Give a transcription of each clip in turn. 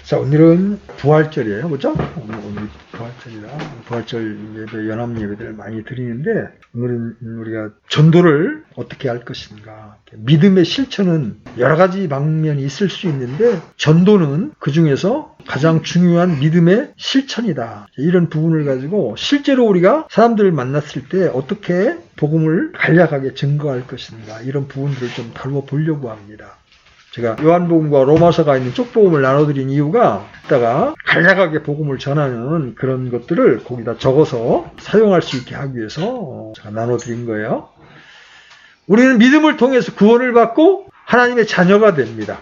자, 오늘은 부활절이에요. 그죠? 오늘 부활절이라 부활절 예배, 연합 예배들을 많이 드리는데, 오늘은 우리가 전도를 어떻게 할 것인가. 믿음의 실천은 여러 가지 방면이 있을 수 있는데, 전도는 그 중에서 가장 중요한 믿음의 실천이다. 이런 부분을 가지고 실제로 우리가 사람들을 만났을 때 어떻게 복음을 간략하게 증거할 것인가. 이런 부분들을 좀 다루어 보려고 합니다. 제가 요한복음과 로마서가 있는 쪽복음을 나눠드린 이유가 이따가 간략하게 복음을 전하는 그런 것들을 거기다 적어서 사용할 수 있게 하기 위해서 제가 나눠드린 거예요. 우리는 믿음을 통해서 구원을 받고 하나님의 자녀가 됩니다.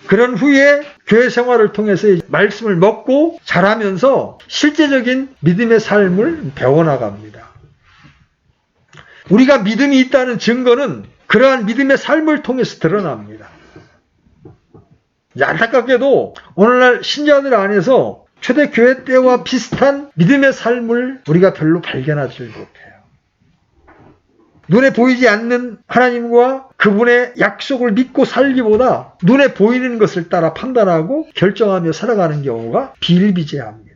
그런 후에 교회 생활을 통해서 말씀을 먹고 자라면서 실제적인 믿음의 삶을 배워나갑니다. 우리가 믿음이 있다는 증거는 그러한 믿음의 삶을 통해서 드러납니다. 안타깝게도 오늘날 신자들 안에서 초대교회 때와 비슷한 믿음의 삶을 우리가 별로 발견하지 못해요. 눈에 보이지 않는 하나님과 그분의 약속을 믿고 살기보다 눈에 보이는 것을 따라 판단하고 결정하며 살아가는 경우가 비일비재합니다.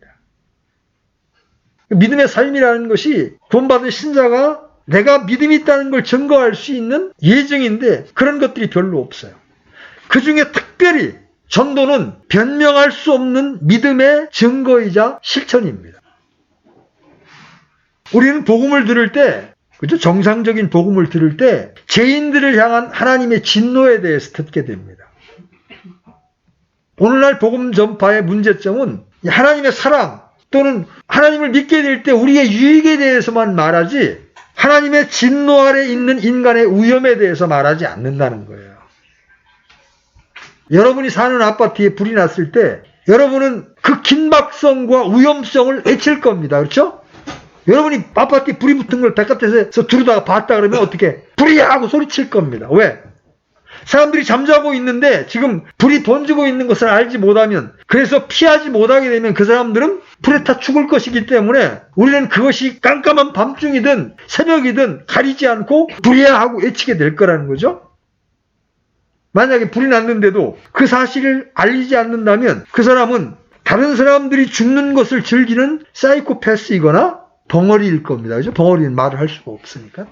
믿음의 삶이라는 것이 구원받은 신자가 내가 믿음이 있다는 걸 증거할 수 있는 예증인데 그런 것들이 별로 없어요. 그 중에 특별히 전도는 변명할 수 없는 믿음의 증거이자 실천입니다. 우리는 복음을 들을 때, 그죠? 정상적인 복음을 들을 때 죄인들을 향한 하나님의 진노에 대해서 듣게 됩니다. 오늘날 복음 전파의 문제점은 하나님의 사랑 또는 하나님을 믿게 될 때 우리의 유익에 대해서만 말하지 하나님의 진노 아래 있는 인간의 위험에 대해서 말하지 않는다는 거예요. 여러분이 사는 아파트에 불이 났을 때 여러분은 그 긴박성과 위험성을 외칠 겁니다. 그렇죠? 여러분이 아파트에 불이 붙은 걸 바깥에서 두르다가 봤다 그러면 어떻게? 불이야! 하고 소리칠 겁니다. 왜? 사람들이 잠자고 있는데 지금 불이 번지고 있는 것을 알지 못하면, 그래서 피하지 못하게 되면 그 사람들은 불에 타 죽을 것이기 때문에 우리는 그것이 깜깜한 밤중이든 새벽이든 가리지 않고 불이야! 하고 외치게 될 거라는 거죠. 만약에 불이 났는데도 그 사실을 알리지 않는다면 그 사람은 다른 사람들이 죽는 것을 즐기는 사이코패스이거나 벙어리일 겁니다. 그죠? 벙어리는 말을 할 수가 없으니까.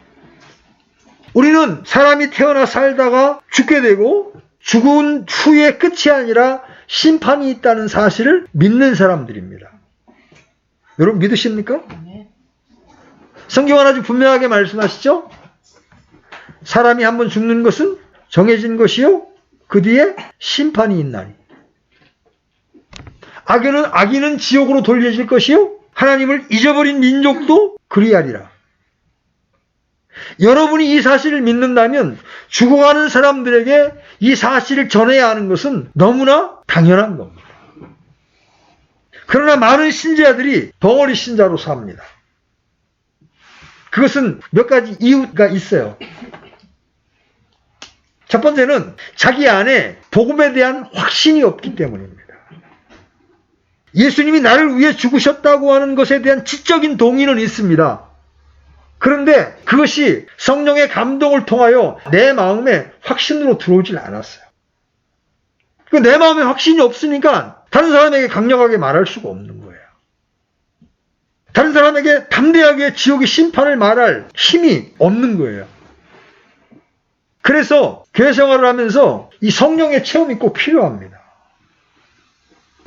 우리는 사람이 태어나 살다가 죽게 되고 죽은 후의 끝이 아니라 심판이 있다는 사실을 믿는 사람들입니다. 여러분 믿으십니까? 성경은 아주 분명하게 말씀하시죠? 사람이 한번 죽는 것은 정해진 것이요 그 뒤에 심판이 있나니. 악인은 지옥으로 돌려질 것이요 하나님을 잊어버린 민족도 그리하리라. 여러분이 이 사실을 믿는다면 죽어가는 사람들에게 이 사실을 전해야 하는 것은 너무나 당연한 겁니다. 그러나 많은 신자들이 벙어리 신자로 삽니다. 그것은 몇 가지 이유가 있어요. 첫 번째는 자기 안에 복음에 대한 확신이 없기 때문입니다. 예수님이 나를 위해 죽으셨다고 하는 것에 대한 지적인 동의는 있습니다. 그런데 그것이 성령의 감동을 통하여 내 마음에 확신으로 들어오질 않았어요. 내 마음에 확신이 없으니까 다른 사람에게 강력하게 말할 수가 없는 거예요. 다른 사람에게 담대하게 지옥의 심판을 말할 힘이 없는 거예요. 그래서 교회 생활을 하면서 이 성령의 체험이 꼭 필요합니다.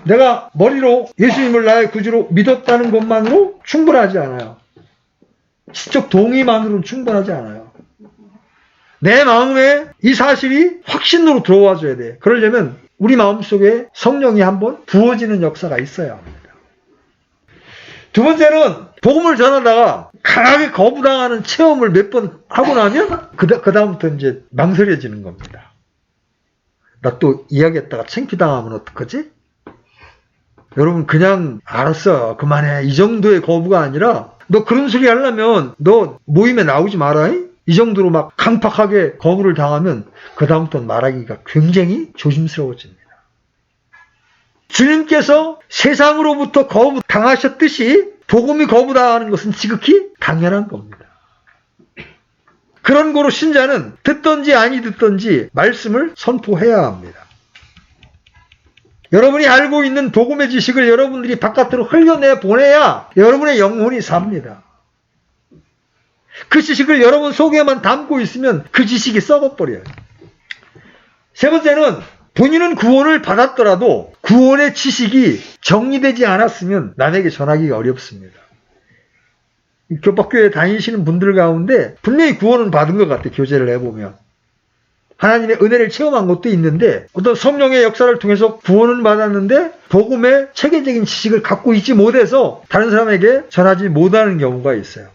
내가 머리로 예수님을 나의 구주로 믿었다는 것만으로 충분하지 않아요. 지적 동의만으로는 충분하지 않아요. 내 마음에 이 사실이 확신으로 들어와줘야 돼. 그러려면 우리 마음속에 성령이 한번 부어지는 역사가 있어야 합니다. 두 번째는 복음을 전하다가 강하게 거부당하는 체험을 몇 번 하고 나면 그 다음부터 이제 망설여지는 겁니다. 나 또 이야기했다가 창피당하면 어떡하지? 여러분 그냥 알았어 그만해 이 정도의 거부가 아니라 너 그런 소리 하려면 너 모임에 나오지 마라. 이 정도로 막 강팍하게 거부를 당하면 그 다음부터는 말하기가 굉장히 조심스러워집니다. 주님께서 세상으로부터 거부당하셨듯이 복음이 거부당하는 것은 지극히 당연한 겁니다. 그런 거로 신자는 듣든지 아니 듣든지 말씀을 선포해야 합니다. 여러분이 알고 있는 복음의 지식을 여러분들이 바깥으로 흘려내 보내야 여러분의 영혼이 삽니다. 그 지식을 여러분 속에만 담고 있으면 그 지식이 썩어버려요. 세 번째는 본인은 구원을 받았더라도 구원의 지식이 정리되지 않았으면 남에게 전하기가 어렵습니다. 교박교회 다니시는 분들 가운데 분명히 구원은 받은 것 같아요. 교제를 해보면. 하나님의 은혜를 체험한 것도 있는데 어떤 성령의 역사를 통해서 구원은 받았는데 복음의 체계적인 지식을 갖고 있지 못해서 다른 사람에게 전하지 못하는 경우가 있어요.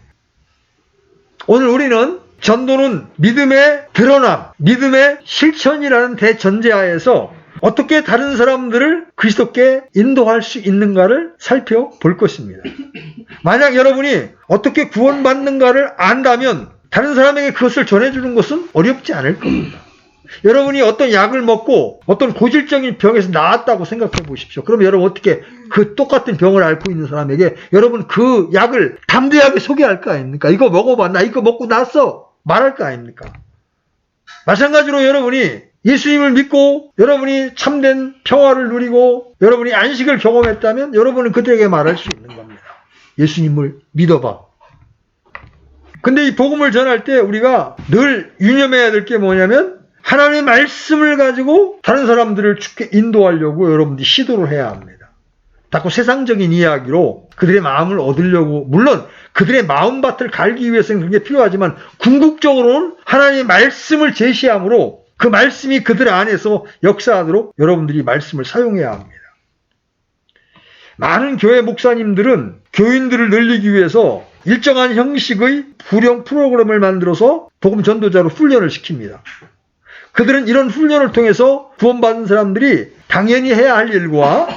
오늘 우리는 전도는 믿음의 드러남, 믿음의 실천이라는 대전제하에서 어떻게 다른 사람들을 그리스도께 인도할 수 있는가를 살펴볼 것입니다. 만약 여러분이 어떻게 구원받는가를 안다면 다른 사람에게 그것을 전해주는 것은 어렵지 않을 겁니다. 여러분이 어떤 약을 먹고 어떤 고질적인 병에서 나았다고 생각해 보십시오. 그럼 여러분 어떻게 그 똑같은 병을 앓고 있는 사람에게 여러분 그 약을 담대하게 소개할 거 아닙니까? 이거 먹어봐. 나 이거 먹고 났어. 말할 거 아닙니까? 마찬가지로 여러분이 예수님을 믿고 여러분이 참된 평화를 누리고 여러분이 안식을 경험했다면 여러분은 그들에게 말할 수 있는 겁니다. 예수님을 믿어봐. 근데 이 복음을 전할 때 우리가 늘 유념해야 될 게 뭐냐면 하나님의 말씀을 가지고 다른 사람들을 주께 인도하려고 여러분들이 시도를 해야 합니다. 자꾸 세상적인 이야기로 그들의 마음을 얻으려고, 물론 그들의 마음밭을 갈기 위해서는 그게 필요하지만 궁극적으로는 하나님의 말씀을 제시함으로 그 말씀이 그들 안에서 역사하도록 여러분들이 말씀을 사용해야 합니다. 많은 교회 목사님들은 교인들을 늘리기 위해서 일정한 형식의 부령 프로그램을 만들어서 복음 전도자로 훈련을 시킵니다. 그들은 이런 훈련을 통해서 구원받은 사람들이 당연히 해야 할 일과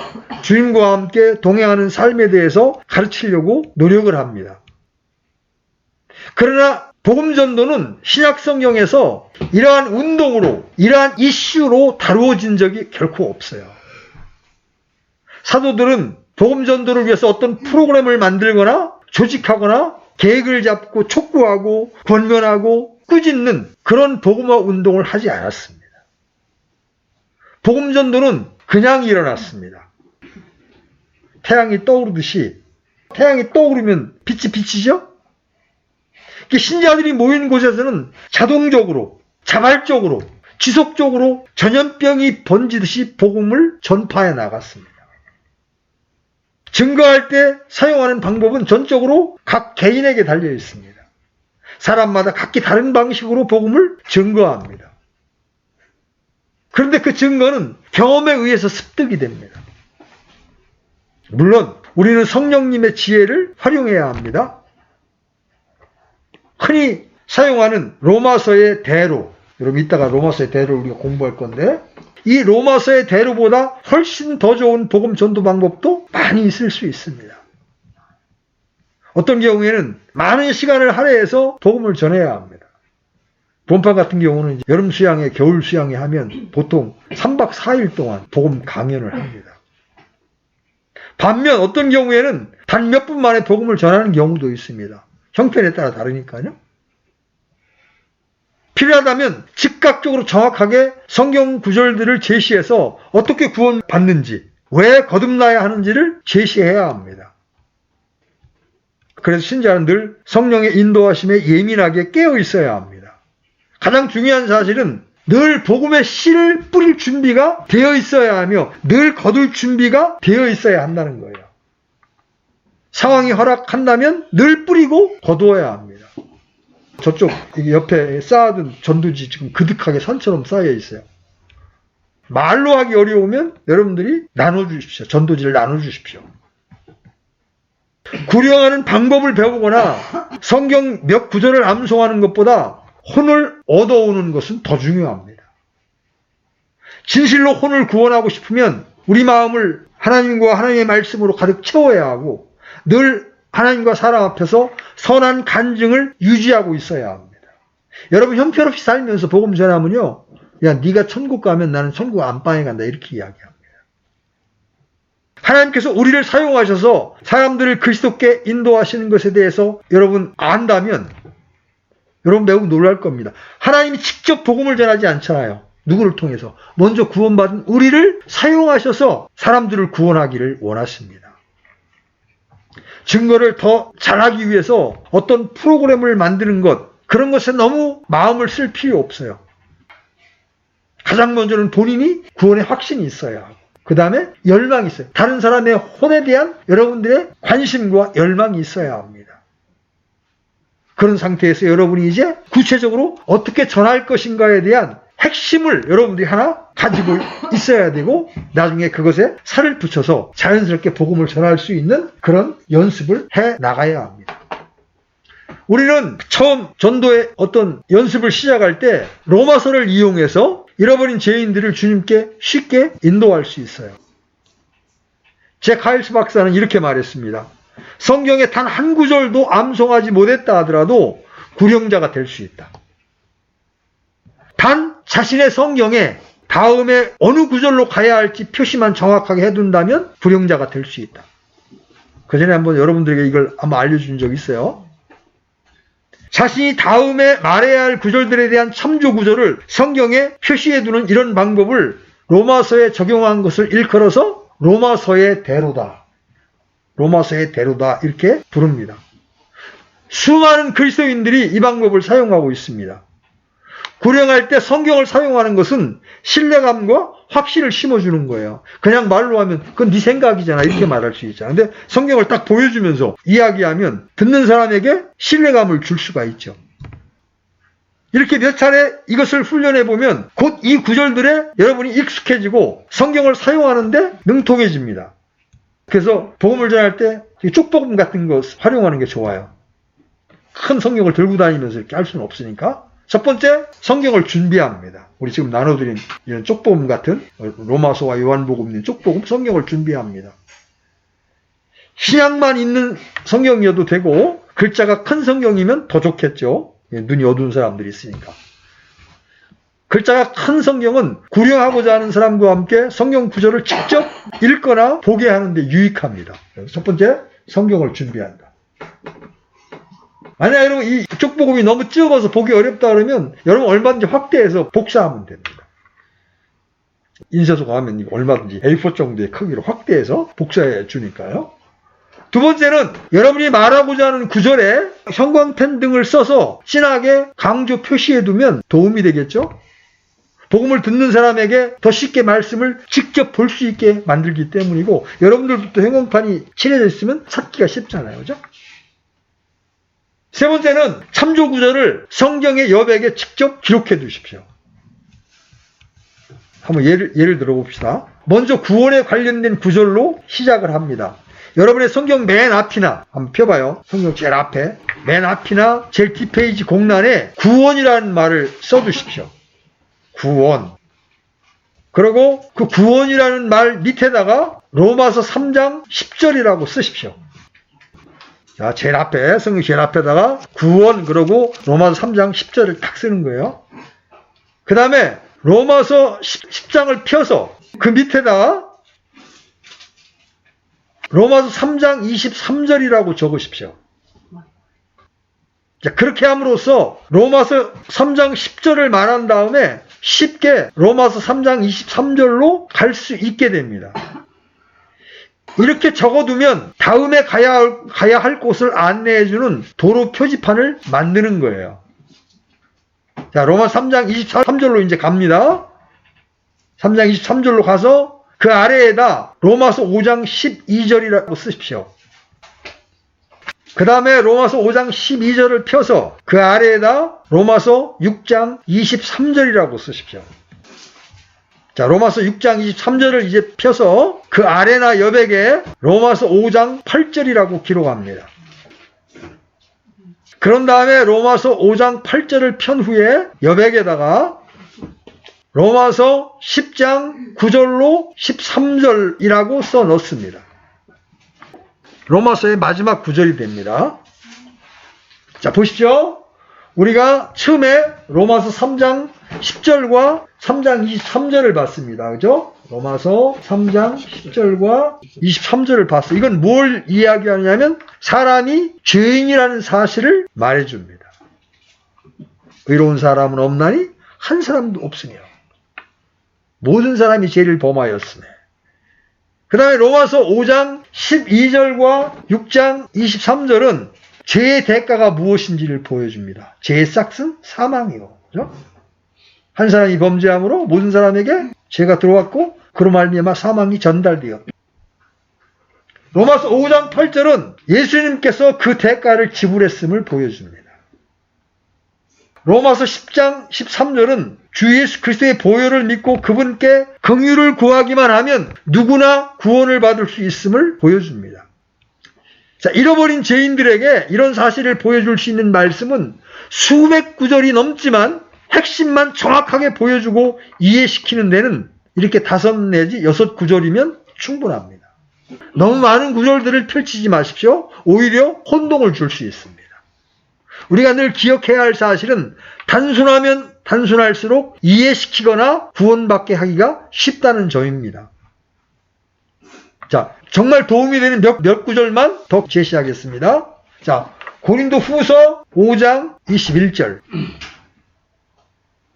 주님과 함께 동행하는 삶에 대해서 가르치려고 노력을 합니다. 그러나 복음 전도는 신약 성경에서 이러한 운동으로, 이러한 이슈로 다루어진 적이 결코 없어요. 사도들은 복음 전도를 위해서 어떤 프로그램을 만들거나 조직하거나 계획을 잡고 촉구하고 권면하고 꾸짖는 그런 복음화 운동을 하지 않았습니다. 복음 전도는 그냥 일어났습니다. 태양이 떠오르듯이, 태양이 떠오르면 빛이 비치죠? 신자들이 모인 곳에서는 자동적으로, 자발적으로, 지속적으로 전염병이 번지듯이 복음을 전파해 나갔습니다. 증거할 때 사용하는 방법은 전적으로 각 개인에게 달려 있습니다. 사람마다 각기 다른 방식으로 복음을 증거합니다. 그런데 그 증거는 경험에 의해서 습득이 됩니다. 물론 우리는 성령님의 지혜를 활용해야 합니다. 흔히 사용하는 로마서의 대로, 여러분 이따가 로마서의 대로를 우리가 공부할 건데 이 로마서의 대로보다 훨씬 더 좋은 복음 전도 방법도 많이 있을 수 있습니다. 어떤 경우에는 많은 시간을 할애해서 복음을 전해야 합니다. 본파 같은 경우는 여름 수양회, 겨울 수양회 하면 보통 3박 4일 동안 복음 강연을 합니다. 반면 어떤 경우에는 단 몇 분 만에 복음을 전하는 경우도 있습니다. 형편에 따라 다르니까요. 필요하다면 즉각적으로 정확하게 성경 구절들을 제시해서 어떻게 구원받는지, 왜 거듭나야 하는지를 제시해야 합니다. 그래서 신자는 늘 성령의 인도하심에 예민하게 깨어 있어야 합니다. 가장 중요한 사실은 늘 복음의 씨를 뿌릴 준비가 되어 있어야 하며 늘 거둘 준비가 되어 있어야 한다는 거예요. 상황이 허락한다면 늘 뿌리고 거두어야 합니다. 저쪽 옆에 쌓아둔 전도지 지금 그득하게 산처럼 쌓여 있어요. 말로 하기 어려우면 여러분들이 나눠주십시오. 전도지를 나눠주십시오. 구령하는 방법을 배우거나 성경 몇 구절을 암송하는 것보다 혼을 얻어오는 것은 더 중요합니다. 진실로 혼을 구원하고 싶으면 우리 마음을 하나님과 하나님의 말씀으로 가득 채워야 하고 늘 하나님과 사람 앞에서 선한 간증을 유지하고 있어야 합니다. 여러분 형편없이 살면서 복음 전하면요, 야 네가 천국 가면 나는 천국 안방에 간다 이렇게 이야기합니다. 하나님께서 우리를 사용하셔서 사람들을 그리스도께 인도하시는 것에 대해서 여러분 안다면 여러분 매우 놀랄 겁니다. 하나님이 직접 복음을 전하지 않잖아요. 누구를 통해서? 먼저 구원받은 우리를 사용하셔서 사람들을 구원하기를 원하십니다. 증거를 더 잘하기 위해서 어떤 프로그램을 만드는 것, 그런 것에 너무 마음을 쓸 필요 없어요. 가장 먼저는 본인이 구원의 확신이 있어야 하고, 그 다음에 열망이 있어요. 다른 사람의 혼에 대한 여러분들의 관심과 열망이 있어야 합니다. 그런 상태에서 여러분이 이제 구체적으로 어떻게 전할 것인가에 대한 핵심을 여러분들이 하나 가지고 있어야 되고, 나중에 그것에 살을 붙여서 자연스럽게 복음을 전할 수 있는 그런 연습을 해 나가야 합니다. 우리는 처음 전도의 어떤 연습을 시작할 때 로마서를 이용해서 잃어버린 죄인들을 주님께 쉽게 인도할 수 있어요. 제 카일스 박사는 이렇게 말했습니다. 성경의 단 한 구절도 암송하지 못했다 하더라도 구령자가 될 수 있다. 단 자신의 성경에 다음에 어느 구절로 가야 할지 표시만 정확하게 해둔다면 구령자가 될 수 있다. 그 전에 한번 여러분들에게 이걸 아마 알려준 적이 있어요. 자신이 다음에 말해야 할 구절들에 대한 참조 구절을 성경에 표시해두는 이런 방법을 로마서에 적용한 것을 일컬어서 로마서의 대로다. 로마서의 대로다 이렇게 부릅니다. 수많은 그리스도인들이 이 방법을 사용하고 있습니다. 구령할 때 성경을 사용하는 것은 신뢰감과 확신을 심어주는 거예요. 그냥 말로 하면 그건 네 생각이잖아 이렇게 말할 수 있잖아. 근데 성경을 딱 보여주면서 이야기하면 듣는 사람에게 신뢰감을 줄 수가 있죠. 이렇게 몇 차례 이것을 훈련해 보면 곧 이 구절들에 여러분이 익숙해지고 성경을 사용하는데 능통해집니다. 그래서 복음을 전할 때 쪽복음 같은 거 활용하는 게 좋아요. 큰 성경을 들고 다니면서 이렇게 할 수는 없으니까. 첫 번째, 성경을 준비합니다. 우리 지금 나눠드린 이런 쪽복음 같은 로마서와 요한복음 쪽복음 성경을 준비합니다. 신약만 있는 성경이어도 되고 글자가 큰 성경이면 더 좋겠죠. 눈이 어두운 사람들이 있으니까. 글자가 큰 성경은 구령하고자 하는 사람과 함께 성경 구절을 직접 읽거나 보게 하는데 유익합니다. 첫 번째, 성경을 준비한다. 만약 여러분 이 쪽복음이 너무 적어서 보기 어렵다 그러면 여러분 얼마든지 확대해서 복사하면 됩니다. 인쇄소 가면 얼마든지 A4 정도의 크기로 확대해서 복사해 주니까요. 두 번째는 여러분이 말하고자 하는 구절에 형광펜 등을 써서 진하게 강조 표시해 두면 도움이 되겠죠. 복음을 듣는 사람에게 더 쉽게 말씀을 직접 볼 수 있게 만들기 때문이고, 여러분들도 형광판이 칠해져 있으면 찾기가 쉽잖아요. 그죠? 세 번째는 참조 구절을 성경의 여백에 직접 기록해 두십시오. 한번 예를 들어봅시다. 먼저 구원에 관련된 구절로 시작을 합니다. 여러분의 성경 맨 앞이나 한번 펴봐요. 성경 제일 앞에 맨 앞이나 제일 뒷페이지 공란에 구원이라는 말을 써두십시오. 구원. 그리고 그 구원이라는 말 밑에다가 로마서 3장 10절이라고 쓰십시오. 자, 제일 앞에, 성경 제일 앞에다가 구원, 그러고 로마서 3장 10절을 딱 쓰는 거예요. 그 다음에 로마서 10장을 펴서 그 밑에다가 로마서 3장 23절이라고 적으십시오. 자, 그렇게 함으로써 로마서 3장 10절을 말한 다음에 쉽게 로마서 3장 23절로 갈 수 있게 됩니다. 이렇게 적어두면 다음에 가야 할 곳을 안내해주는 도로 표지판을 만드는 거예요. 자, 로마서 3장 23절로 이제 갑니다. 3장 23절로 가서 그 아래에다 로마서 5장 12절이라고 쓰십시오. 그 다음에 로마서 5장 12절을 펴서 그 아래에다 로마서 6장 23절이라고 쓰십시오. 자, 로마서 6장 23절을 이제 펴서 그 아래나 여백에 로마서 5장 8절이라고 기록합니다. 그런 다음에 로마서 5장 8절을 편 후에 여백에다가 로마서 10장 9절로 13절이라고 써 넣습니다. 로마서의 마지막 구절이 됩니다. 자, 보십시오. 우리가 처음에 로마서 3장 10절과 3장 23절을 봤습니다. 그죠? 로마서 3장 10절과 23절을 봤어요. 이건 뭘 이야기하냐면 사람이 죄인이라는 사실을 말해줍니다. 의로운 사람은 없나니 한 사람도 없으며. 모든 사람이 죄를 범하였으며. 그 다음에 로마서 5장 12절과 6장 23절은 죄의 대가가 무엇인지를 보여줍니다. 죄의 싹은 사망이요. 그죠? 한 사람이 범죄함으로 모든 사람에게 죄가 들어왔고 그로 말미암아 사망이 전달되었다. 로마서 5장 8절은 예수님께서 그 대가를 지불했음을 보여줍니다. 로마서 10장 13절은 주 예수 그리스도의 보혈을 믿고 그분께 긍휼을 구하기만 하면 누구나 구원을 받을 수 있음을 보여줍니다. 자, 잃어버린 죄인들에게 이런 사실을 보여줄 수 있는 말씀은 수백 구절이 넘지만 핵심만 정확하게 보여주고 이해시키는 데는 이렇게 5 내지 6 구절이면 충분합니다. 너무 많은 구절들을 펼치지 마십시오. 오히려 혼동을 줄 수 있습니다. 우리가 늘 기억해야 할 사실은 단순하면 단순할수록 이해시키거나 구원받게 하기가 쉽다는 점입니다. 자, 정말 도움이 되는 몇 구절만 더 제시하겠습니다. 자, 고린도 후서 5장 21절.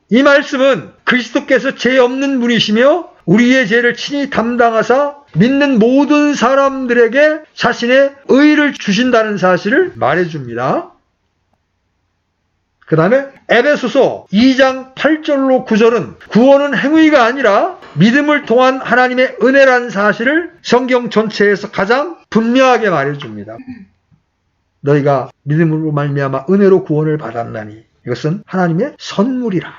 이 말씀은 그리스도께서 죄 없는 분이시며 우리의 죄를 친히 담당하사 믿는 모든 사람들에게 자신의 의를 주신다는 사실을 말해줍니다. 그 다음에 에베소서 2장 8절로 9절은 구원은 행위가 아니라 믿음을 통한 하나님의 은혜라는 사실을 성경 전체에서 가장 분명하게 말해줍니다. 너희가 믿음으로 말미암아 은혜로 구원을 받았나니 이것은 하나님의 선물이라.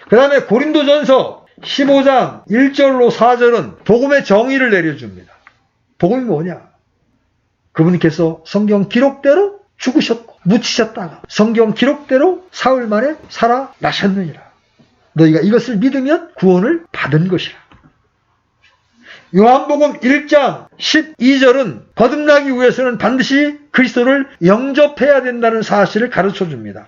그 다음에 고린도전서 15장 1절로 4절은 복음의 정의를 내려줍니다. 복음이 뭐냐? 그분께서 성경 기록대로 죽으셨고 묻히셨다가 성경 기록대로 사흘 만에 살아나셨느니라. 너희가 이것을 믿으면 구원을 받은 것이라. 요한복음 1장 12절은 거듭나기 위해서는 반드시 그리스도를 영접해야 된다는 사실을 가르쳐줍니다.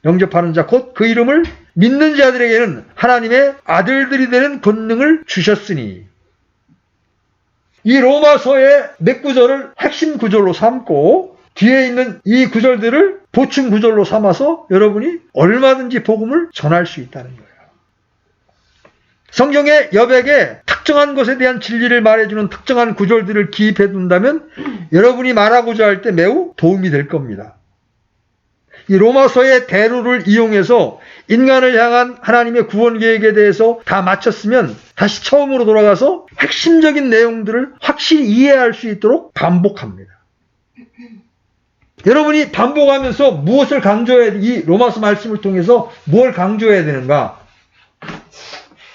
영접하는 자 곧 그 이름을 믿는 자들에게는 하나님의 아들들이 되는 권능을 주셨으니. 이 로마서의 몇 구절을 핵심 구절로 삼고 뒤에 있는 이 구절들을 보충 구절로 삼아서 여러분이 얼마든지 복음을 전할 수 있다는 거예요. 성경의 여백에 특정한 것에 대한 진리를 말해주는 특정한 구절들을 기입해 둔다면 여러분이 말하고자 할 때 매우 도움이 될 겁니다. 이 로마서의 대로를 이용해서 인간을 향한 하나님의 구원 계획에 대해서 다 마쳤으면 다시 처음으로 돌아가서 핵심적인 내용들을 확실히 이해할 수 있도록 반복합니다. 여러분이 반복하면서 무엇을 강조해야, 이 로마서 말씀을 통해서 무엇을 강조해야 되는가?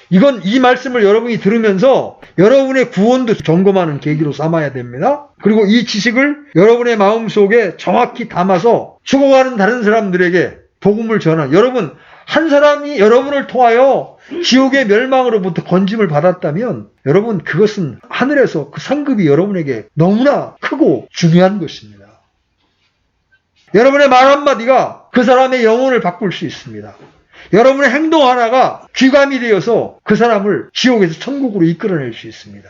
이건 이 말씀을 여러분이 들으면서 여러분의 구원도 점검하는 계기로 삼아야 됩니다. 그리고 이 지식을 여러분의 마음속에 정확히 담아서 죽어가는 다른 사람들에게 복음을 전하는, 여러분 한 사람이 여러분을 통하여 지옥의 멸망으로부터 건짐을 받았다면 여러분 그것은 하늘에서 그 상급이 여러분에게 너무나 크고 중요한 것입니다. 여러분의 말 한마디가 그 사람의 영혼을 바꿀 수 있습니다. 여러분의 행동 하나가 귀감이 되어서 그 사람을 지옥에서 천국으로 이끌어낼 수 있습니다.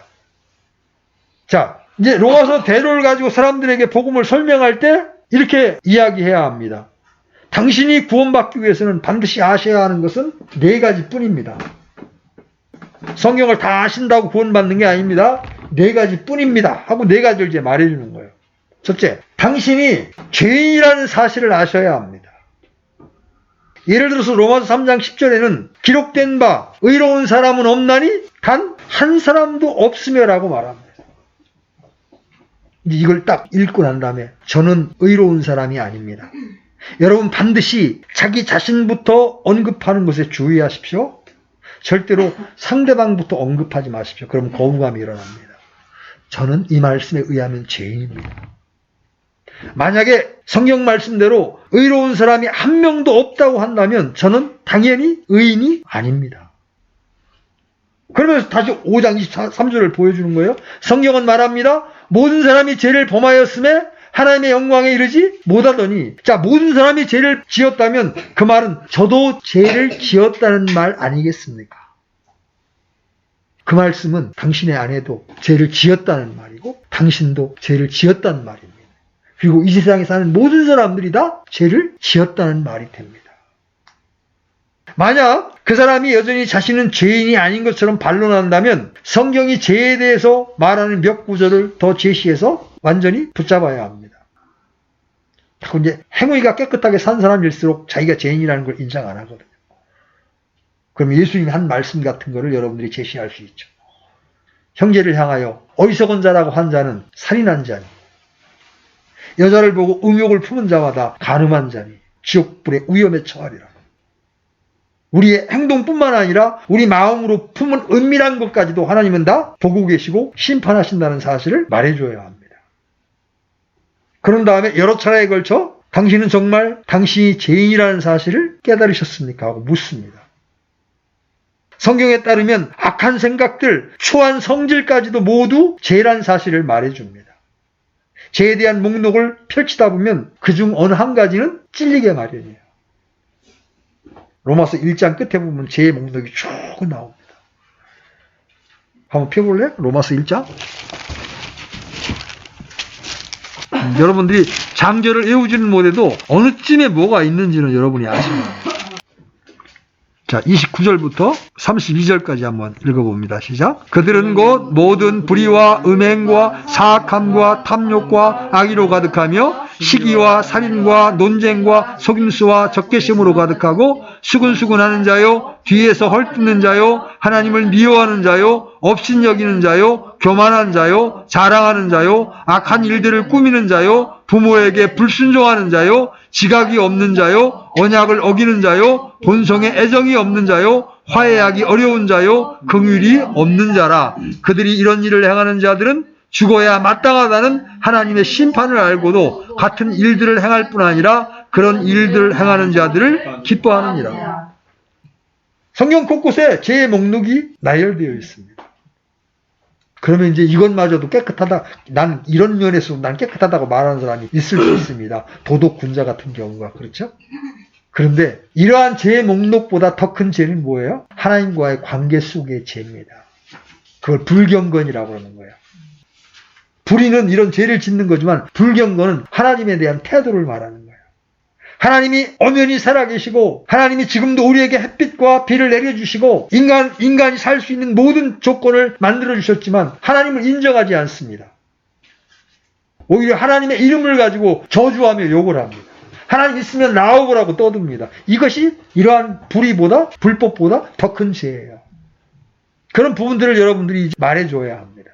자, 이제 로마서 대로를 가지고 사람들에게 복음을 설명할 때 이렇게 이야기해야 합니다. 당신이 구원받기 위해서는 반드시 아셔야 하는 것은 4가지 뿐입니다. 성경을 다 아신다고 구원받는 게 아닙니다. 4가지 뿐입니다 하고 4가지를 이제 말해주는 거예요. 첫째, 당신이 죄인이라는 사실을 아셔야 합니다. 예를 들어서 로마서 3장 10절에는 기록된 바 의로운 사람은 없나니 단 한 사람도 없으며라고 말합니다. 이걸 딱 읽고 난 다음에 저는 의로운 사람이 아닙니다. 여러분 반드시 자기 자신부터 언급하는 것에 주의하십시오. 절대로 상대방부터 언급하지 마십시오. 그럼 거부감이 일어납니다. 저는 이 말씀에 의하면 죄인입니다. 만약에 성경 말씀대로 의로운 사람이 한 명도 없다고 한다면 저는 당연히 의인이 아닙니다. 그러면서 다시 5장 23절을 보여주는 거예요. 성경은 말합니다. 모든 사람이 죄를 범하였음에 하나님의 영광에 이르지 못하더니, 자, 모든 사람이 죄를 지었다면 그 말은 저도 죄를 지었다는 말 아니겠습니까? 그 말씀은 당신의 아내도 죄를 지었다는 말이고 당신도 죄를 지었다는 말입니다. 그리고 이 세상에 사는 모든 사람들이 다 죄를 지었다는 말이 됩니다. 만약 그 사람이 여전히 자신은 죄인이 아닌 것처럼 반론한다면 성경이 죄에 대해서 말하는 몇 구절을 더 제시해서 완전히 붙잡아야 합니다. 자꾸 이제 행위가 깨끗하게 산 사람일수록 자기가 죄인이라는 걸 인정 안 하거든요. 그럼 예수님이 한 말씀 같은 거를 여러분들이 제시할 수 있죠. 형제를 향하여 어리석은 자라고 한 자는 살인한 자니, 여자를 보고 음욕을 품은 자마다 간음한 자니 지옥불의 위험에 처하리라. 우리의 행동뿐만 아니라 우리 마음으로 품은 은밀한 것까지도 하나님은 다 보고 계시고 심판하신다는 사실을 말해줘야 합니다. 그런 다음에 여러 차례에 걸쳐 당신은 정말 당신이 죄인이라는 사실을 깨달으셨습니까? 하고 묻습니다. 성경에 따르면 악한 생각들, 초한 성질까지도 모두 죄란 사실을 말해줍니다. 죄에 대한 목록을 펼치다 보면 그중 어느 한 가지는 찔리게 마련이에요. 로마서 1장 끝에 보면 죄의 목록이 쭉 나옵니다. 한번 펴볼래요? 로마서 1장. 여러분들이 장절을 외우지는 못해도 어느 쯤에 뭐가 있는지는 여러분이 아십니다. 자, 29절부터 32절까지 한번 읽어봅니다. 시작. 그들은 곧 모든 불의와 음행과 사악함과 탐욕과 악의로 가득하며 시기와 살인과 논쟁과 속임수와 적개심으로 가득하고 수근수근하는 자요, 뒤에서 헐뜯는 자요, 하나님을 미워하는 자요, 업신여기는 자요, 교만한 자요, 자랑하는 자요, 악한 일들을 꾸미는 자요, 부모에게 불순종하는 자요, 지각이 없는 자요, 언약을 어기는 자요, 본성에 애정이 없는 자요, 화해하기 어려운 자요, 긍휼이 없는 자라. 그들이 이런 일을 행하는 자들은 죽어야 마땅하다는 하나님의 심판을 알고도 같은 일들을 행할 뿐 아니라 그런 일들을 행하는 자들을 기뻐하느니라. 성경 곳곳에 죄의 목록이 나열되어 있습니다. 그러면 이제 이것마저도 깨끗하다, 난 이런 면에서 난 깨끗하다고 말하는 사람이 있을 수 있습니다. 도덕군자 같은 경우가. 그렇죠? 그런데 이러한 죄의 목록보다 더 큰 죄는 뭐예요? 하나님과의 관계 속의 죄입니다. 그걸 불경건이라고 하는 거예요. 불의는 이런 죄를 짓는 거지만 불경건은 하나님에 대한 태도를 말하는 거예요. 하나님이 엄연히 살아계시고 하나님이 지금도 우리에게 햇빛과 비를 내려주시고 인간이 살 수 있는 모든 조건을 만들어주셨지만 하나님을 인정하지 않습니다. 오히려 하나님의 이름을 가지고 저주하며 욕을 합니다. 하나님 있으면 나오고라고 떠듭니다. 이것이 이러한 불의보다 불법보다 더 큰 죄예요. 그런 부분들을 여러분들이 말해줘야 합니다.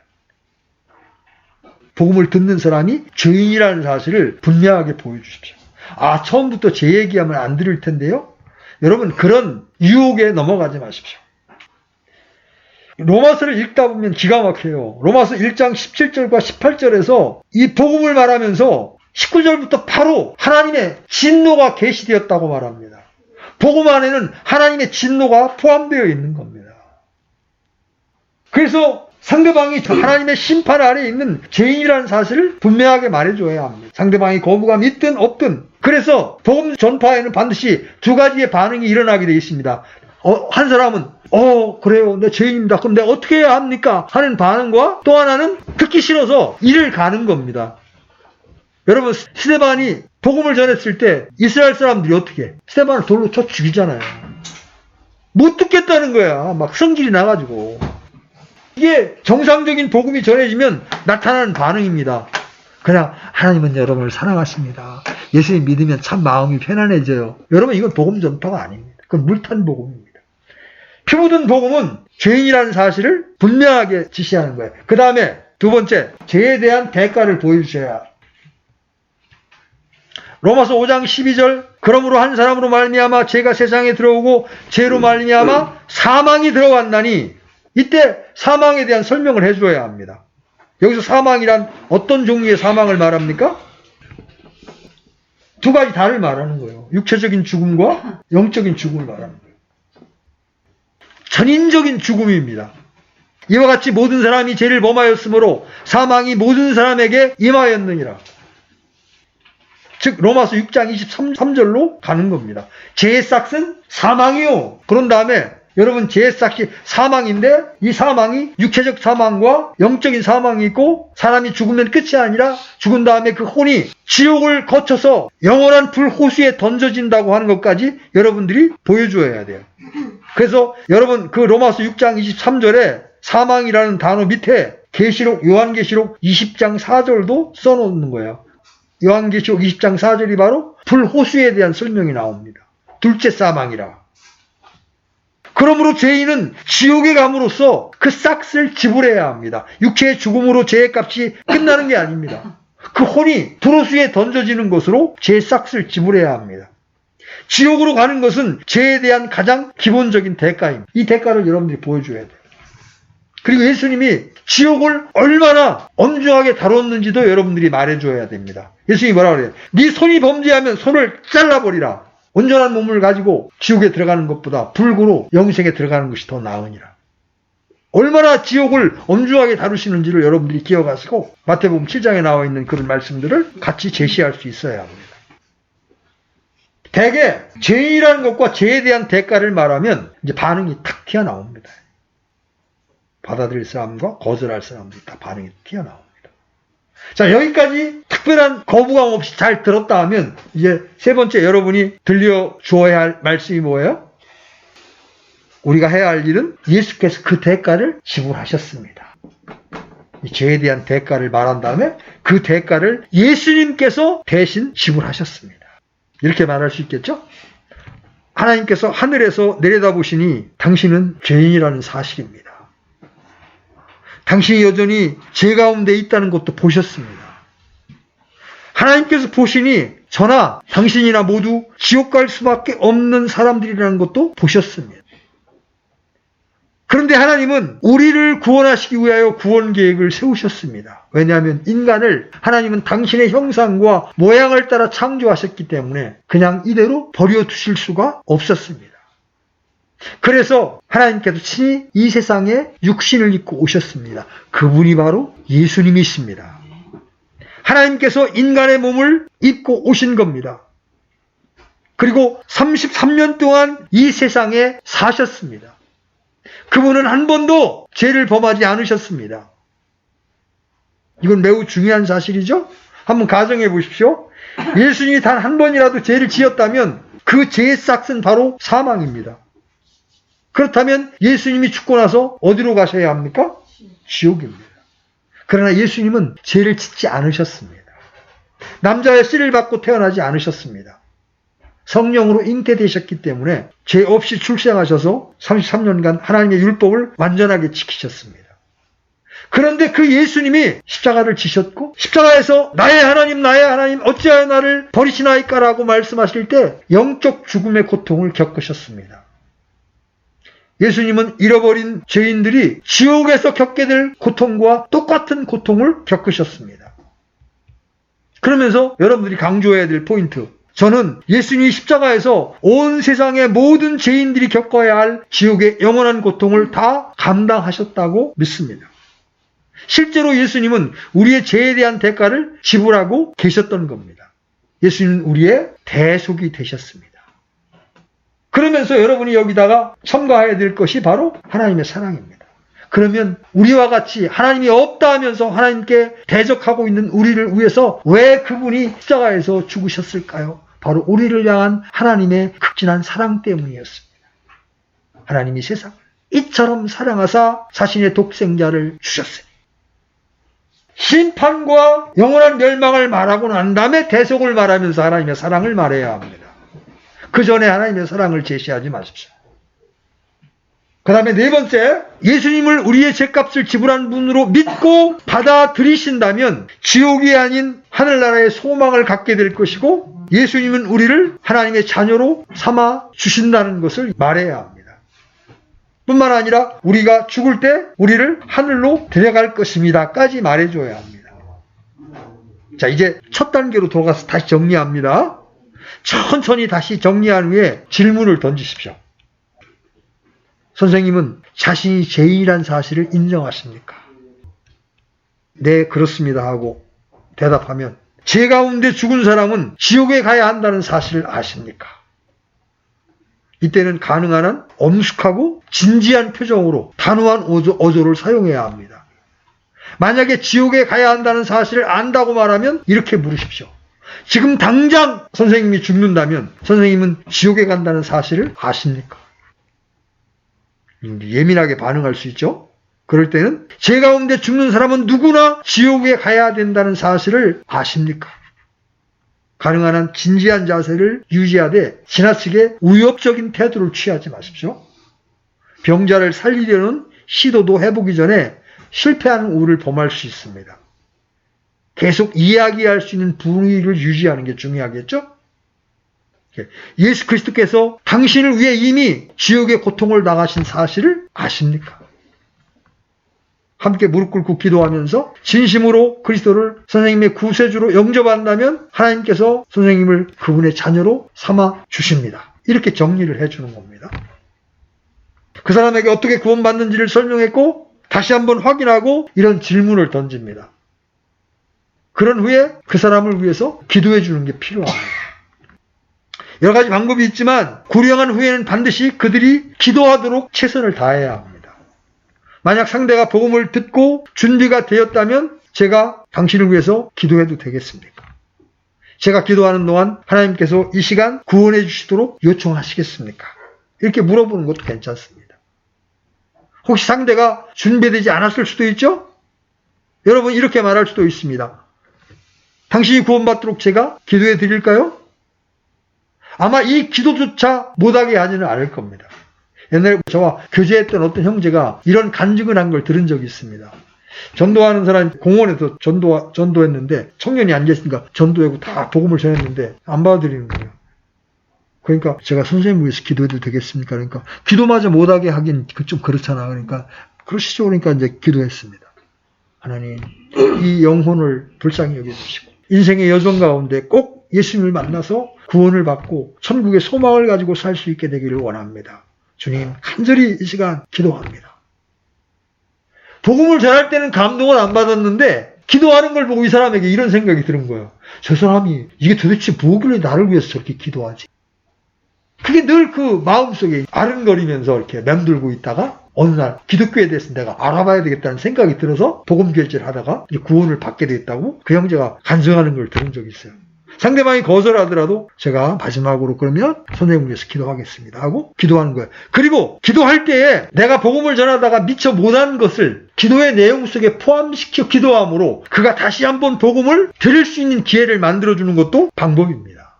복음을 듣는 사람이 죄인이라는 사실을 분명하게 보여주십시오. 아, 처음부터 제 얘기하면 안 들을 텐데요. 여러분, 그런 유혹에 넘어가지 마십시오. 로마서를 읽다 보면 기가 막혀요. 로마서 1장 17절과 18절에서 이 복음을 말하면서 19절부터 바로 하나님의 진노가 계시되었다고 말합니다. 복음 안에는 하나님의 진노가 포함되어 있는 겁니다. 그래서 상대방이 하나님의 심판 아래에 있는 죄인이라는 사실을 분명하게 말해줘야 합니다. 상대방이 거부감 있든 없든. 그래서 복음 전파에는 반드시 두 가지의 반응이 일어나게 되어 있습니다. 한 사람은 그래요, 내 죄인입니다. 그럼 내가 어떻게 해야 합니까? 하는 반응과 또 하나는 듣기 싫어서 이를 가는 겁니다. 여러분, 스데반이 복음을 전했을 때 이스라엘 사람들이 어떻게 해? 스데반을 돌로 쳐 죽이잖아요. 못 듣겠다는 거야. 막 성질이 나가지고. 이게 정상적인 복음이 전해지면 나타나는 반응입니다. 그냥 하나님은 여러분을 사랑하십니다. 예수님 믿으면 참 마음이 편안해져요. 여러분, 이건 복음 전파가 아닙니다. 그건 물탄 복음입니다. 피 묻은 복음은 죄인이라는 사실을 분명하게 지시하는 거예요. 그 다음에 두 번째, 죄에 대한 대가를 보여주셔야 합니다. 로마서 5장 12절, 그러므로 한 사람으로 말미암아 죄가 세상에 들어오고 죄로 말미암아 사망이 들어왔나니, 이때 사망에 대한 설명을 해줘야 합니다. 여기서 사망이란 어떤 종류의 사망을 말합니까? 두 가지 다를 말하는 거예요. 육체적인 죽음과 영적인 죽음을 말하는 거예요. 전인적인 죽음입니다. 이와 같이 모든 사람이 죄를 범하였으므로 사망이 모든 사람에게 임하였느니라. 즉 로마서 6장 23절로 가는 겁니다. 죄의 싹은 사망이요. 그런 다음에 여러분 죄삭시 사망인데 이 사망이 육체적 사망과 영적인 사망이 있고 사람이 죽으면 끝이 아니라 죽은 다음에 그 혼이 지옥을 거쳐서 영원한 불호수에 던져진다고 하는 것까지 여러분들이 보여줘야 돼요. 그래서 여러분 그 로마서 6장 23절에 사망이라는 단어 밑에 요한계시록 20장 4절도 써놓는 거예요. 요한계시록 20장 4절이 바로 불호수에 대한 설명이 나옵니다. 둘째 사망이라. 그러므로 죄인은 지옥에 감으로써 그 싹을 지불해야 합니다. 육체의 죽음으로 죄의 값이 끝나는 게 아닙니다. 그 혼이 불호수에 던져지는 것으로 죄의 싹을 지불해야 합니다. 지옥으로 가는 것은 죄에 대한 가장 기본적인 대가입니다. 이 대가를 여러분들이 보여줘야 돼요. 그리고 예수님이 지옥을 얼마나 엄중하게 다뤘는지도 여러분들이 말해줘야 됩니다. 예수님이 뭐라고 그래요? 네 손이 범죄하면 손을 잘라버리라. 온전한 몸을 가지고 지옥에 들어가는 것보다 불구로 영생에 들어가는 것이 더 나으니라. 얼마나 지옥을 엄중하게 다루시는지를 여러분들이 기억하시고 마태복음 7장에 나와 있는 그런 말씀들을 같이 제시할 수 있어야 합니다. 대개 죄인이라는 것과 죄에 대한 대가를 말하면 이제 반응이 탁 튀어나옵니다. 받아들일 사람과 거절할 사람들이 다 반응이 튀어나옵니다. 자, 여기까지 특별한 거부감 없이 잘 들었다 하면 이제 세 번째 여러분이 들려주어야 할 말씀이 뭐예요? 우리가 해야 할 일은 예수께서 그 대가를 지불하셨습니다. 이 죄에 대한 대가를 말한 다음에 그 대가를 예수님께서 대신 지불하셨습니다. 이렇게 말할 수 있겠죠? 하나님께서 하늘에서 내려다보시니 당신은 죄인이라는 사실입니다. 당신이 여전히 죄 가운데 있다는 것도 보셨습니다. 하나님께서 보시니 저나 당신이나 모두 지옥 갈 수밖에 없는 사람들이라는 것도 보셨습니다. 그런데 하나님은 우리를 구원하시기 위하여 구원 계획을 세우셨습니다. 왜냐하면 인간을 하나님은 당신의 형상과 모양을 따라 창조하셨기 때문에 그냥 이대로 버려두실 수가 없었습니다. 그래서 하나님께서 친히 이 세상에 육신을 입고 오셨습니다. 그분이 바로 예수님이십니다. 하나님께서 인간의 몸을 입고 오신 겁니다. 그리고 33년 동안 이 세상에 사셨습니다. 그분은 한 번도 죄를 범하지 않으셨습니다. 이건 매우 중요한 사실이죠? 한번 가정해 보십시오. 예수님이 단 한 번이라도 죄를 지었다면 그 죄의 싹은 바로 사망입니다. 그렇다면 예수님이 죽고 나서 어디로 가셔야 합니까? 지옥입니다. 그러나 예수님은 죄를 짓지 않으셨습니다. 남자의 씨를 받고 태어나지 않으셨습니다. 성령으로 잉태되셨기 때문에 죄 없이 출생하셔서 33년간 하나님의 율법을 완전하게 지키셨습니다. 그런데 그 예수님이 십자가를 지셨고 십자가에서 나의 하나님 어찌하여 나를 버리시나이까 라고 말씀하실 때 영적 죽음의 고통을 겪으셨습니다. 예수님은 잃어버린 죄인들이 지옥에서 겪게 될 고통과 똑같은 고통을 겪으셨습니다. 그러면서 여러분들이 강조해야 될 포인트, 저는 예수님이 십자가에서 온 세상의 모든 죄인들이 겪어야 할 지옥의 영원한 고통을 다 감당하셨다고 믿습니다. 실제로 예수님은 우리의 죄에 대한 대가를 지불하고 계셨던 겁니다. 예수님은 우리의 대속이 되셨습니다. 그러면서 여러분이 여기다가 첨가해야 될 것이 바로 하나님의 사랑입니다. 그러면 우리와 같이 하나님이 없다 하면서 하나님께 대적하고 있는 우리를 위해서 왜 그분이 십자가에서 죽으셨을까요? 바로 우리를 향한 하나님의 극진한 사랑 때문이었습니다. 하나님이 세상을 이처럼 사랑하사 자신의 독생자를 주셨으니 심판과 영원한 멸망을 말하고 난 다음에 대속을 말하면서 하나님의 사랑을 말해야 합니다. 그 전에 하나님의 사랑을 제시하지 마십시오. 그 다음에 네 번째, 예수님을 우리의 죄값을 지불한 분으로 믿고 받아들이신다면 지옥이 아닌 하늘나라의 소망을 갖게 될 것이고 예수님은 우리를 하나님의 자녀로 삼아 주신다는 것을 말해야 합니다. 뿐만 아니라 우리가 죽을 때 우리를 하늘로 데려갈 것입니다까지 말해줘야 합니다. 자, 이제 첫 단계로 돌아가서 다시 정리합니다. 천천히 다시 정리한 후에 질문을 던지십시오. 선생님은 자신이 죄인이란 사실을 인정하십니까? 네, 그렇습니다 하고 대답하면 죄 가운데 죽은 사람은 지옥에 가야 한다는 사실을 아십니까? 이때는 가능한 한 엄숙하고 진지한 표정으로 단호한 어조를 사용해야 합니다. 만약에 지옥에 가야 한다는 사실을 안다고 말하면 이렇게 물으십시오. 지금 당장 선생님이 죽는다면 선생님은 지옥에 간다는 사실을 아십니까? 예민하게 반응할 수 있죠. 그럴 때는 제 가운데 죽는 사람은 누구나 지옥에 가야 된다는 사실을 아십니까? 가능한 한 진지한 자세를 유지하되 지나치게 위협적인 태도를 취하지 마십시오. 병자를 살리려는 시도도 해보기 전에 실패하는 우를 범할 수 있습니다. 계속 이야기할 수 있는 분위기를 유지하는 게 중요하겠죠? 예수 그리스도께서 당신을 위해 이미 지옥의 고통을 당하신 사실을 아십니까? 함께 무릎 꿇고 기도하면서 진심으로 그리스도를 선생님의 구세주로 영접한다면 하나님께서 선생님을 그분의 자녀로 삼아 주십니다. 이렇게 정리를 해주는 겁니다. 그 사람에게 어떻게 구원받는지를 설명했고 다시 한번 확인하고 이런 질문을 던집니다. 그런 후에 그 사람을 위해서 기도해 주는 게 필요합니다. 여러 가지 방법이 있지만 구령한 후에는 반드시 그들이 기도하도록 최선을 다해야 합니다. 만약 상대가 복음을 듣고 준비가 되었다면 제가 당신을 위해서 기도해도 되겠습니까? 제가 기도하는 동안 하나님께서 이 시간 구원해 주시도록 요청하시겠습니까? 이렇게 물어보는 것도 괜찮습니다. 혹시 상대가 준비되지 않았을 수도 있죠? 여러분 이렇게 말할 수도 있습니다. 당신이 구원받도록 제가 기도해 드릴까요? 아마 이 기도조차 못하게 하지는 않을 겁니다. 옛날에 저와 교제했던 어떤 형제가 이런 간증을 한 걸 들은 적이 있습니다. 전도하는 사람이 공원에서 전도했는데 청년이 앉아있으니까 전도하고 다 복음을 전했는데 안 받아들이는 거예요. 그러니까 제가 선생님 위해서 기도해도 되겠습니까? 그러니까 기도마저 못하게 하긴 좀 그렇잖아. 그러니까 그러시죠. 그러니까 이제 기도했습니다. 하나님 이 영혼을 불쌍히 여겨주시고 인생의 여정 가운데 꼭 예수님을 만나서 구원을 받고 천국의 소망을 가지고 살 수 있게 되기를 원합니다. 주님 간절히 이 시간 기도합니다. 복음을 전할 때는 감동을 안 받았는데 기도하는 걸 보고 이 사람에게 이런 생각이 드는 거예요. 저 사람이 이게 도대체 뭐길래 나를 위해서 저렇게 기도하지? 그게 늘 그 마음속에 아른거리면서 이렇게 맴돌고 있다가 어느 날 기독교에 대해서 내가 알아봐야 되겠다는 생각이 들어서 복음 결제를 하다가 구원을 받게 됐다고 그 형제가 간증하는 걸 들은 적이 있어요. 상대방이 거절하더라도 제가 마지막으로 그러면 선생님을 위해서 기도하겠습니다 하고 기도하는 거예요. 그리고 기도할 때에 내가 복음을 전하다가 미처 못한 것을 기도의 내용 속에 포함시켜 기도함으로 그가 다시 한번 복음을 들을 수 있는 기회를 만들어주는 것도 방법입니다.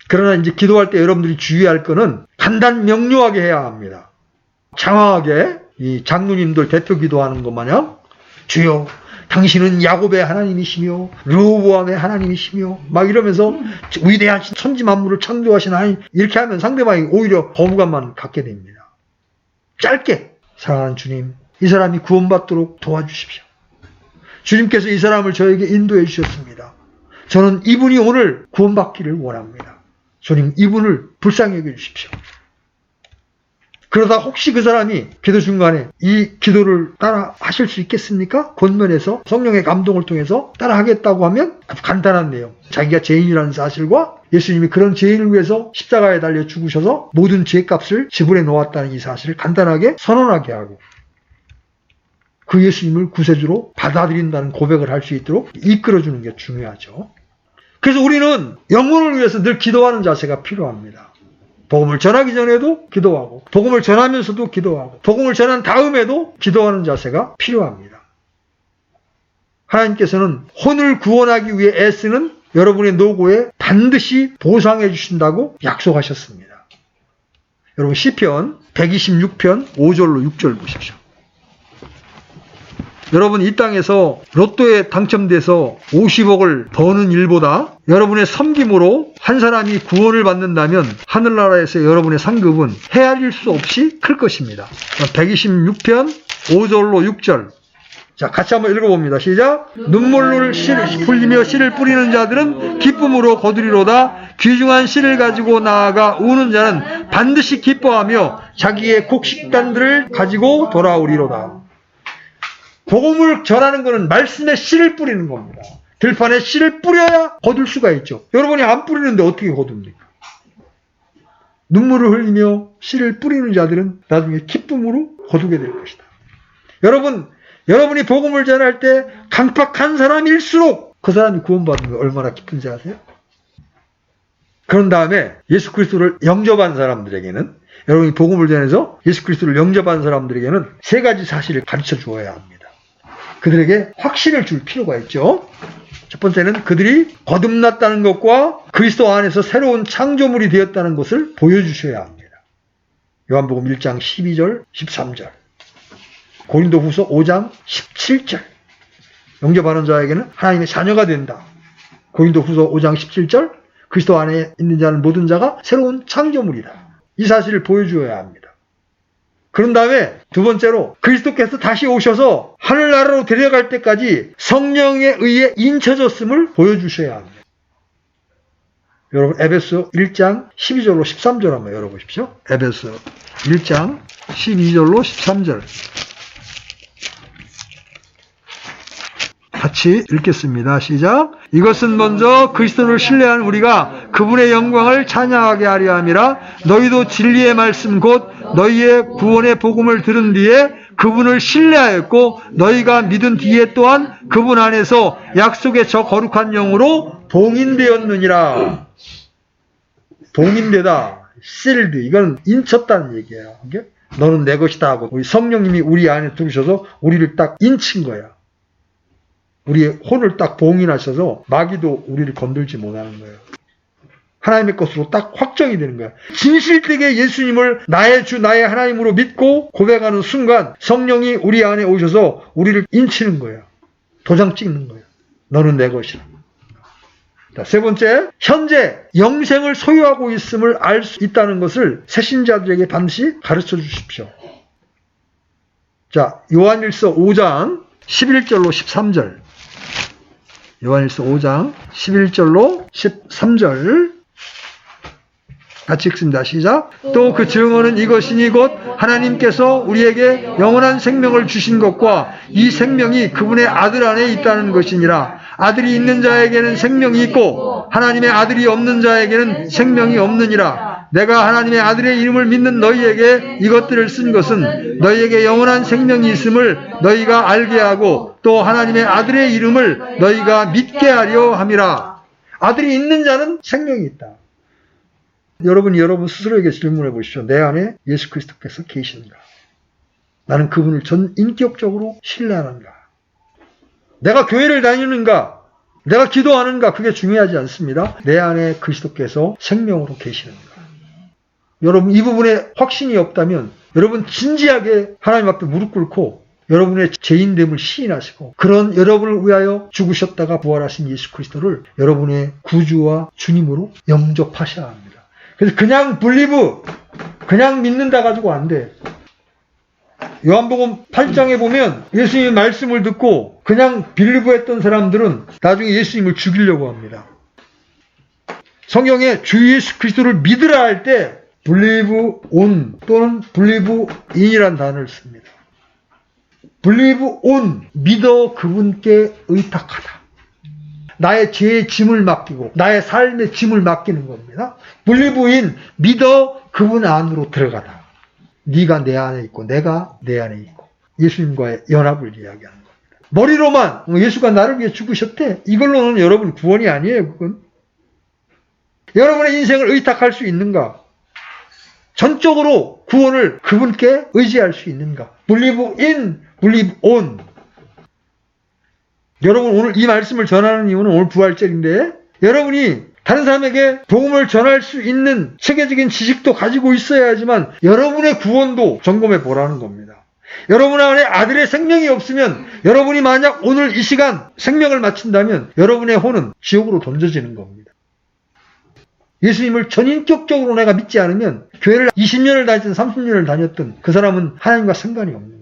그러나 이제 기도할 때 여러분들이 주의할 거는 간단 명료하게 해야 합니다. 장황하게 이 장로님들 대표 기도하는 것 마냥 주여 당신은 야곱의 하나님이시며 르호보암의 하나님이시며 막 이러면서 위대한 천지 만물을 창조하신 하나님 이렇게 하면 상대방이 오히려 거부감만 갖게 됩니다. 짧게 사랑하는 주님 이 사람이 구원받도록 도와주십시오. 주님께서 이 사람을 저에게 인도해 주셨습니다. 저는 이분이 오늘 구원받기를 원합니다. 주님 이분을 불쌍히 여겨주십시오. 그러다 혹시 그 사람이 기도 중간에 이 기도를 따라 하실 수 있겠습니까? 권면해서 성령의 감동을 통해서 따라 하겠다고 하면 아주 간단한 내용. 자기가 죄인이라는 사실과 예수님이 그런 죄인을 위해서 십자가에 달려 죽으셔서 모든 죄값을 지불해 놓았다는 이 사실을 간단하게 선언하게 하고 그 예수님을 구세주로 받아들인다는 고백을 할 수 있도록 이끌어주는 게 중요하죠. 그래서 우리는 영혼을 위해서 늘 기도하는 자세가 필요합니다. 복음을 전하기 전에도 기도하고 복음을 전하면서도 기도하고 복음을 전한 다음에도 기도하는 자세가 필요합니다. 하나님께서는 혼을 구원하기 위해 애쓰는 여러분의 노고에 반드시 보상해 주신다고 약속하셨습니다. 여러분 시편 126편 5절로 6절 보십시오. 여러분 이 땅에서 로또에 당첨돼서 50억을 버는 일보다 여러분의 섬김으로 한 사람이 구원을 받는다면 하늘나라에서 여러분의 상급은 헤아릴 수 없이 클 것입니다. 126편 5절로 6절 자 같이 한번 읽어봅니다. 시작. 눈물을 흘리며 씨를 뿌리는 자들은 기쁨으로 거두리로다. 귀중한 씨를 가지고 나아가 우는 자는 반드시 기뻐하며 자기의 곡식단들을 가지고 돌아오리로다. 복음을 전하는 것은 말씀에 씨를 뿌리는 겁니다. 들판에 씨를 뿌려야 거둘 수가 있죠. 여러분이 안 뿌리는데 어떻게 거둡니까? 눈물을 흘리며 씨를 뿌리는 자들은 나중에 기쁨으로 거두게 될 것이다. 여러분이 복음을 전할 때 강팍한 사람일수록 그 사람이 구원받는 게 얼마나 기쁜지 아세요? 그런 다음에 예수 그리스도를 영접한 사람들에게는, 여러분이 복음을 전해서 예수 그리스도를 영접한 사람들에게는 세 가지 사실을 가르쳐 주어야 합니다. 그들에게 확신을 줄 필요가 있죠. 첫 번째는 그들이 거듭났다는 것과 그리스도 안에서 새로운 창조물이 되었다는 것을 보여주셔야 합니다. 요한복음 1장 12절, 13절, 고린도후서 5장 17절. 영접하는 자에게는 하나님의 자녀가 된다. 고린도후서 5장 17절, 그리스도 안에 있는 자는 모든 자가 새로운 창조물이다. 이 사실을 보여주어야 합니다. 그런 다음에 두 번째로 그리스도께서 다시 오셔서 하늘나라로 데려갈 때까지 성령에 의해 인쳐졌음을 보여주셔야 합니다. 여러분 에베소 1장 12절로 13절 한번 열어보십시오. 에베소 1장 12절로 13절 같이 읽겠습니다. 시작. 이것은 먼저 그리스도를 신뢰한 우리가 그분의 영광을 찬양하게 하려 함이라. 너희도 진리의 말씀 곧 너희의 구원의 복음을 들은 뒤에 그분을 신뢰하였고 너희가 믿은 뒤에 또한 그분 안에서 약속의 저 거룩한 영으로 봉인되었느니라. 봉인되다. sealed. 이건 인쳤다는 얘기예요. 너는 내 것이다 하고 우리 성령님이 우리 안에 들으셔서 우리를 딱 인친 거야. 우리의 혼을 딱 봉인하셔서 마귀도 우리를 건들지 못하는 거예요. 하나님의 것으로 딱 확정이 되는 거야. 진실되게 예수님을 나의 주 나의 하나님으로 믿고 고백하는 순간 성령이 우리 안에 오셔서 우리를 인치는 거예요. 도장 찍는 거예요. 너는 내 것이라. 자, 세 번째, 현재 영생을 소유하고 있음을 알 수 있다는 것을 새신자들에게 반드시 가르쳐 주십시오. 자, 요한일서 5장 11절로 13절. 요한일서 5장 11절로 13절 같이 읽습니다. 시작. 또 그 증언은 이것이니 곧 하나님께서 우리에게 영원한 생명을 주신 것과 이 생명이 그분의 아들 안에 있다는 것이니라. 아들이 있는 자에게는 생명이 있고 하나님의 아들이 없는 자에게는 생명이 없느니라. 내가 하나님의 아들의 이름을 믿는 너희에게 이것들을 쓴 것은 너희에게 영원한 생명이 있음을 너희가 알게 하고 또 하나님의 아들의 이름을 너희가 믿게 하려 함이라. 아들이 있는 자는 생명이 있다. 여러분 스스로에게 질문해 보십시오. 내 안에 예수 그리스도께서 계시는가? 나는 그분을 전 인격적으로 신뢰하는가? 내가 교회를 다니는가? 내가 기도하는가? 그게 중요하지 않습니다. 내 안에 그리스도께서 생명으로 계시는가? 여러분 이 부분에 확신이 없다면 여러분 진지하게 하나님 앞에 무릎 꿇고 여러분의 죄인됨을 시인하시고 그런 여러분을 위하여 죽으셨다가 부활하신 예수 그리스도를 여러분의 구주와 주님으로 영접하셔야 합니다. 그래서 그냥 believe, 그냥 믿는다 가지고 안 돼. 요한복음 8장에 보면 예수님의 말씀을 듣고 그냥 believe 했던 사람들은 나중에 예수님을 죽이려고 합니다. 성경에 주 예수 그리스도를 믿으라 할 때 believe on 또는 believe in이라는 단어를 씁니다. believe on, 믿어 그분께 의탁하다. 나의 죄의 짐을 맡기고 나의 삶의 짐을 맡기는 겁니다. believe in, 믿어 그분 안으로 들어가다. 네가 내 안에 있고 내가 내 안에 있고 예수님과의 연합을 이야기하는 겁니다. 머리로만 예수가 나를 위해 죽으셨대. 이걸로는 여러분 구원이 아니에요. 그건. 여러분의 인생을 의탁할 수 있는가? 전적으로 구원을 그분께 의지할 수 있는가? believe in, believe on. 여러분 오늘 이 말씀을 전하는 이유는 오늘 부활절인데 여러분이 다른 사람에게 복음을 전할 수 있는 체계적인 지식도 가지고 있어야 하지만 여러분의 구원도 점검해 보라는 겁니다. 여러분 안에 아들의 생명이 없으면 여러분이 만약 오늘 이 시간 생명을 마친다면 여러분의 혼은 지옥으로 던져지는 겁니다. 예수님을 전인격적으로 내가 믿지 않으면 교회를 20년을 다녔든 30년을 다녔든 그 사람은 하나님과 상관이 없는 거예요.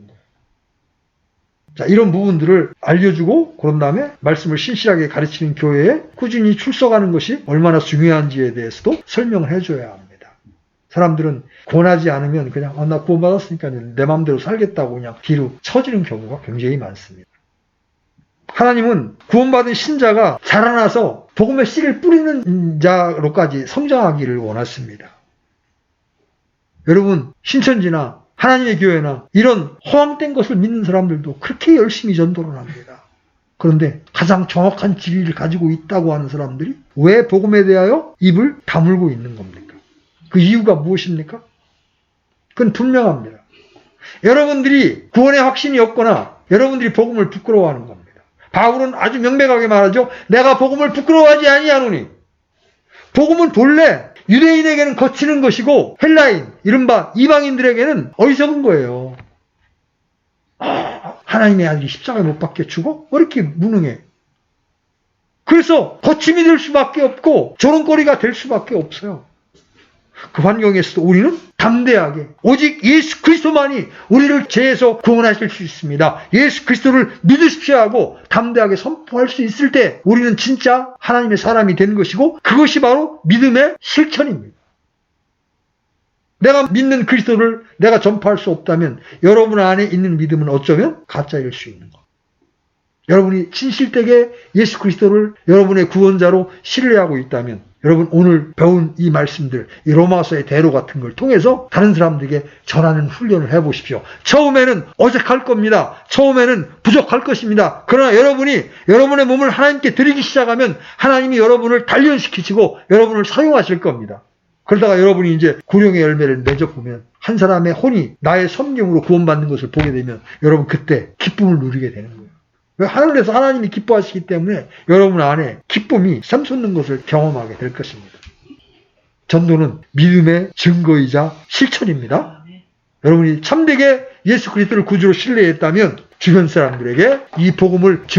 자, 이런 부분들을 알려주고 그런 다음에 말씀을 신실하게 가르치는 교회에 꾸준히 출석하는 것이 얼마나 중요한지에 대해서도 설명을 해줘야 합니다. 사람들은 권하지 않으면 그냥 나 구원받았으니까 내 마음대로 살겠다고 그냥 뒤로 처지는 경우가 굉장히 많습니다. 하나님은 구원받은 신자가 자라나서 복음의 씨를 뿌리는 자로까지 성장하기를 원하십니다. 여러분 신천지나 하나님의 교회나 이런 허황된 것을 믿는 사람들도 그렇게 열심히 전도를 합니다. 그런데 가장 정확한 진리를 가지고 있다고 하는 사람들이 왜 복음에 대하여 입을 다물고 있는 겁니까? 그 이유가 무엇입니까? 그건 분명합니다. 여러분들이 구원의 확신이 없거나 여러분들이 복음을 부끄러워하는 겁니다. 바울은 아주 명백하게 말하죠. 내가 복음을 부끄러워하지 아니하노니. 복음은 본래 유대인에게는 거치는 것이고 헬라인, 이른바 이방인들에게는 어리석은 거예요. 하나님의 아들이 십자가에 못 박혀 죽어? 왜 이렇게 무능해? 그래서 거침이 될 수밖에 없고 조롱거리가 될 수밖에 없어요. 그 환경에서도 우리는 담대하게 오직 예수 그리스도만이 우리를 죄에서 구원하실 수 있습니다. 예수 그리스도를 믿으십시오 하고 담대하게 선포할 수 있을 때 우리는 진짜 하나님의 사람이 된 것이고 그것이 바로 믿음의 실천입니다. 내가 믿는 그리스도를 내가 전파할 수 없다면 여러분 안에 있는 믿음은 어쩌면 가짜일 수 있는 것. 여러분이 진실되게 예수 그리스도를 여러분의 구원자로 신뢰하고 있다면 여러분 오늘 배운 이 말씀들, 이 로마서의 대로 같은 걸 통해서 다른 사람들에게 전하는 훈련을 해보십시오. 처음에는 어색할 겁니다. 처음에는 부족할 것입니다. 그러나 여러분이 여러분의 몸을 하나님께 드리기 시작하면 하나님이 여러분을 단련시키시고 여러분을 사용하실 겁니다. 그러다가 여러분이 이제 구령의 열매를 맺어보면 한 사람의 혼이 나의 성령으로 구원받는 것을 보게 되면 여러분 그때 기쁨을 누리게 되는 거예요. 하늘에서 하나님이 기뻐하시기 때문에 여러분 안에 기쁨이 샘솟는 것을 경험하게 될 것입니다. 전도는 믿음의 증거이자 실천입니다. 여러분이 참되게 예수 그리스도를 구주로 신뢰했다면 주변 사람들에게 이 복음을